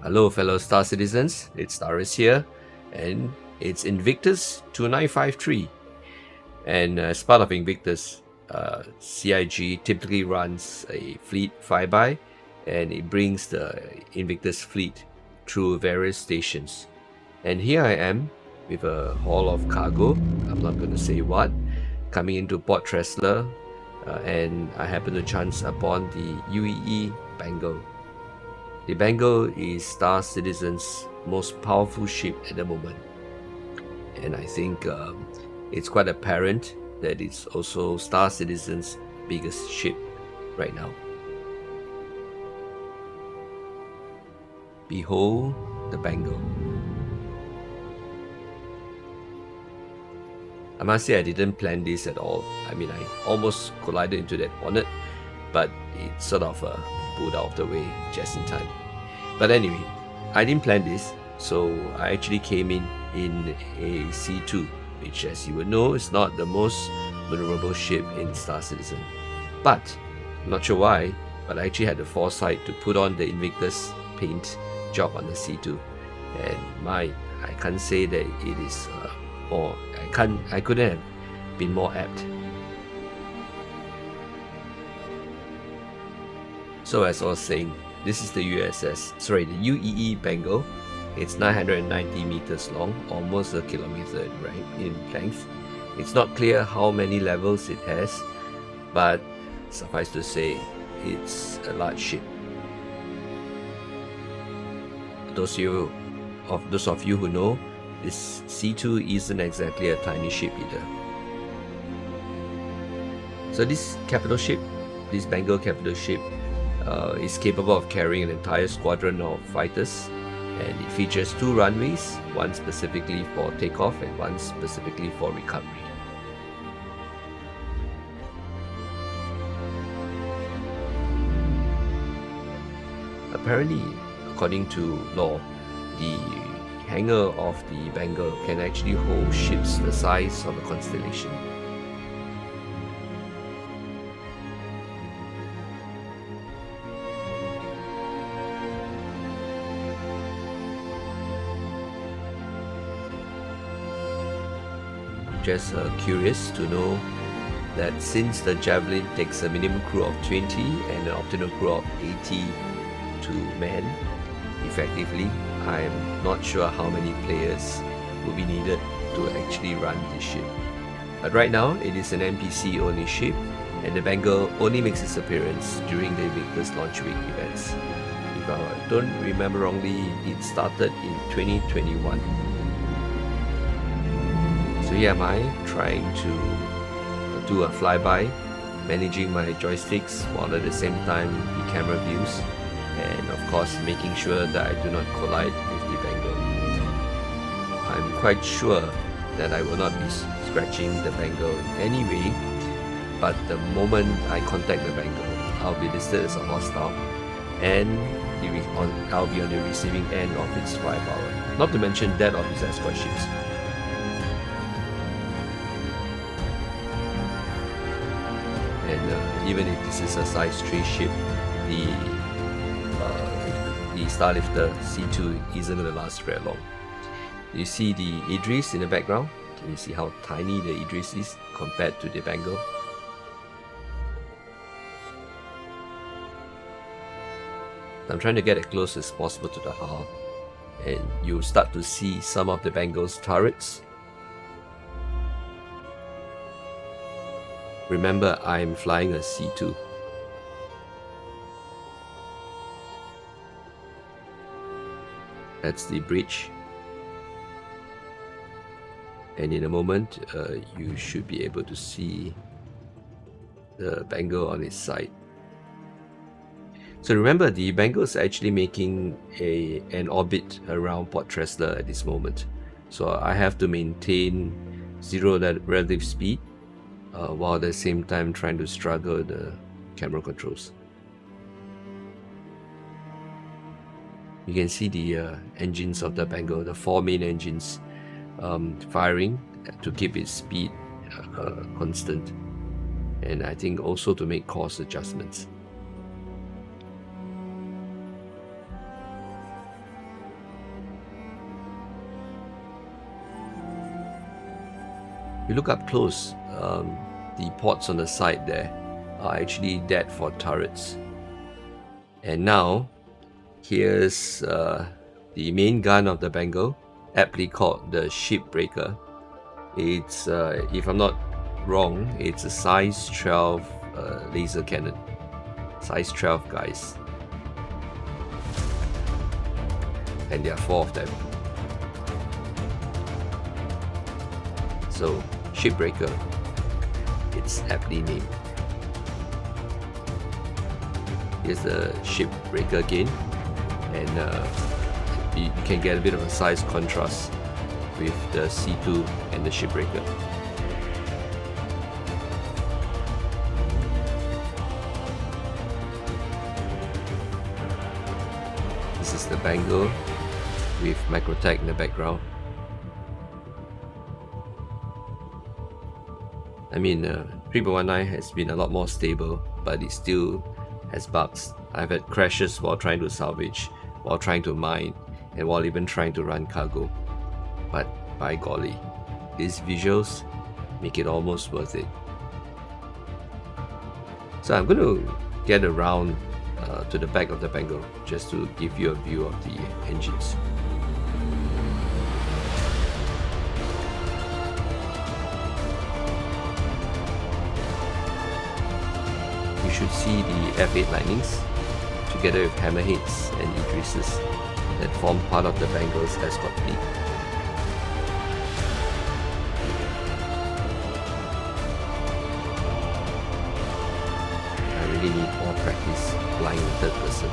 Hello fellow Star citizens, it's Taurus here, and it's Invictus 2953. And as part of Invictus, CIG typically runs a fleet flyby, and it brings the Invictus fleet through various stations. And here I am with a haul of cargo, I'm not going to say what, coming into Port Tressler, and I happen to chance upon the UEE Bengal. The Bengal is Star Citizen's most powerful ship at the moment, and I think it's quite apparent that it's also Star Citizen's biggest ship right now. Behold the Bengal. I must say I didn't plan this at all. I mean, I almost collided into that bonnet, but it sort of pulled out of the way just in time. But anyway, I didn't plan this, so I actually came in a C2, which, as you would know, is not the most maneuverable ship in Star Citizen. But, I'm not sure why, but I actually had the foresight to put on the Invictus paint job on the C2. And I can't say that it is I couldn't have been more apt. So as I was saying, this is the the UEE Bengal. It's 990 meters long, almost a kilometer in length. It's not clear how many levels it has, but suffice to say, it's a large ship. Those of you who know, this C2 isn't exactly a tiny ship either. So this Bengal capital ship, is capable of carrying an entire squadron of fighters, and it features 2 runways, one specifically for takeoff and one specifically for recovery. Apparently, according to law, the hangar of the Bengal can actually hold ships the size of a constellation. Just curious to know that since the Javelin takes a minimum crew of 20 and an optimal crew of 80 to man effectively, I'm not sure how many players will be needed to actually run this ship. But right now it is an NPC only ship, and the Bengal only makes its appearance during the Invictus Launch Week events. If I don't remember wrongly, it started in 2021. So here am I, trying to do a flyby, managing my joysticks while at the same time the camera views, and of course making sure that I do not collide with the Bengal. I'm quite sure that I will not be scratching the Bengal in any way, but the moment I contact the Bengal, I'll be listed as a hostile, and I'll be on the receiving end of its firepower, not to mention that of its escort ships. And even if this is a size 3 ship, the Starlifter C2 isn't going to last very long. You see the Idris in the background? Can you see how tiny the Idris is compared to the Bengal? I'm trying to get as close as possible to the hull, and you'll start to see some of the Bengal's turrets. Remember, I'm flying a C2. That's the bridge. And in a moment, you should be able to see the Bengal on its side. So remember, the Bengal is actually making an orbit around Port Tressler at this moment. So I have to maintain 0 relative speed, while at the same time trying to struggle the camera controls. You can see the engines of the Bengal, the 4 main engines, firing to keep its speed constant, and I think also to make course adjustments. you look up close, the ports on the side there are actually dead for turrets. And now, here's the main gun of the Bengal, aptly called the Shipbreaker. It's, if I'm not wrong, it's a size 12 laser cannon. Size 12, guys. And there are 4 of them. So, Shipbreaker, it's aptly named. Here's the Shipbreaker again, and you can get a bit of a size contrast with the C2 and the Shipbreaker. This is the Bengal with Macrotech in the background. I mean, 3.19 has been a lot more stable, but it still has bugs. I've had crashes while trying to salvage, while trying to mine, and while even trying to run cargo. But by golly, these visuals make it almost worth it. So I'm going to get around to the back of the Bengal just to give you a view of the engines. You should see the F8 Lightnings together with Hammerheads and Idrises that form part of the Bengal's escort fleet. I really need more practice flying in third person.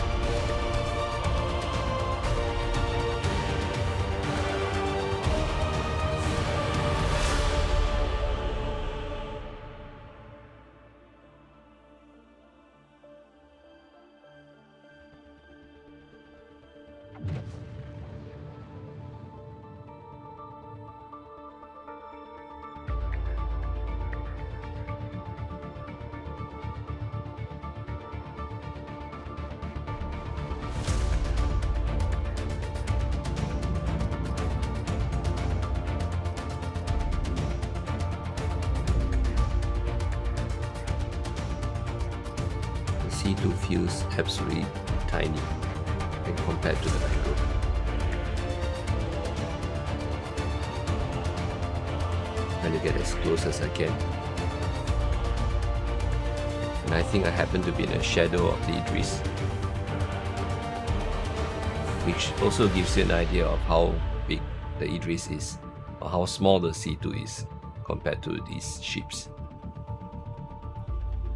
C2 feels absolutely tiny when compared to the Bengal. Trying to get as close as I can. And I think I happen to be in the shadow of the Idris, which also gives you an idea of how big the Idris is, or how small the C2 is compared to these ships.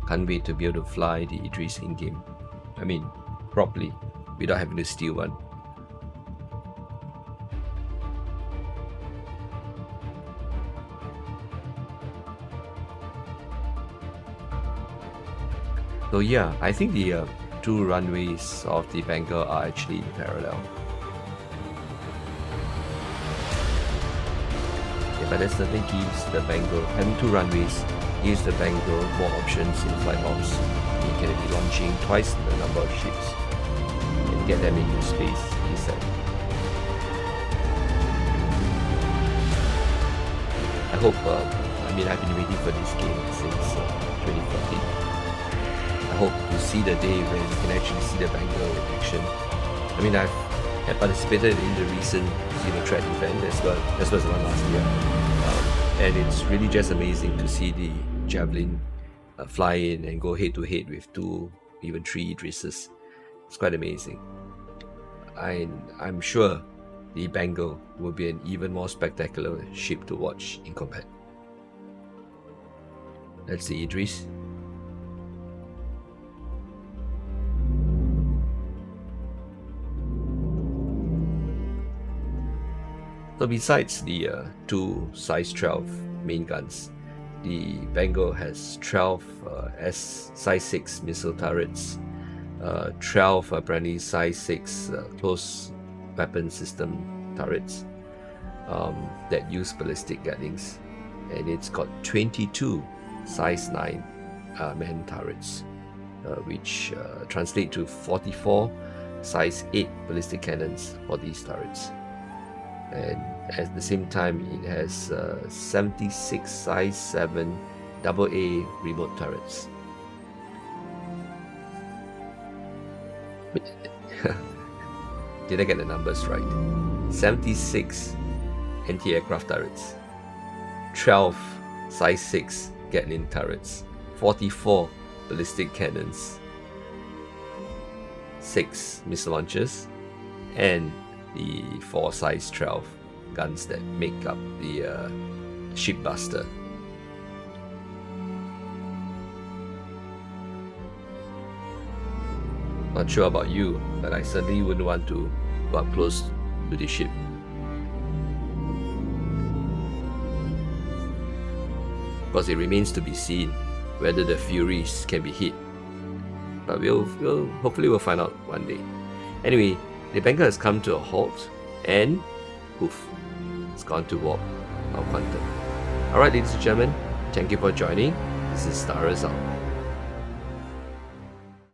Can't wait to be able to fly the Idris in-game. I mean, properly, without having to steal one. So yeah, I think the two runways of the Bengal are actually in parallel. Yeah, but that certainly gives the Bengal, having two runways, gives the Bengal more options in flight ops. You can be launching twice the number of ships and get them into space instead. I hope, I mean, I've been waiting for this game since 2014. I hope to see the day when you can actually see the Bengal in action. I mean, I've had participated in the recent Xenotrat event as well as the one last year. And it's really just amazing to see the Javelin fly in and go head to head with 2, even 3 Idrises. It's quite amazing. I'm sure the Bengal will be an even more spectacular ship to watch in combat. That's the Idris. So besides the 2 size 12 main guns, the Bengal has 12 size 6 missile turrets, 12 apparently size 6 close weapon system turrets that use ballistic Gatlings, and it's got 22 size 9 man turrets, which translate to 44 size 8 ballistic cannons for these turrets. And at the same time, it has 76 size 7 AA remote turrets. Did I get the numbers right? 76 anti-aircraft turrets, 12 size 6 Gatling turrets, 44 ballistic cannons, 6 missile launchers, and the 4 size 12 guns that make up the shipbuster. Not sure about you, but I certainly wouldn't want to go up close to the ship. Of course, it remains to be seen whether the Furies can be hit, but hopefully we'll find out one day. Anyway, the Bengal has come to a halt, and poof, it's gone to warp malquantum. Alright, ladies and gentlemen, thank you for joining. This is Starus out.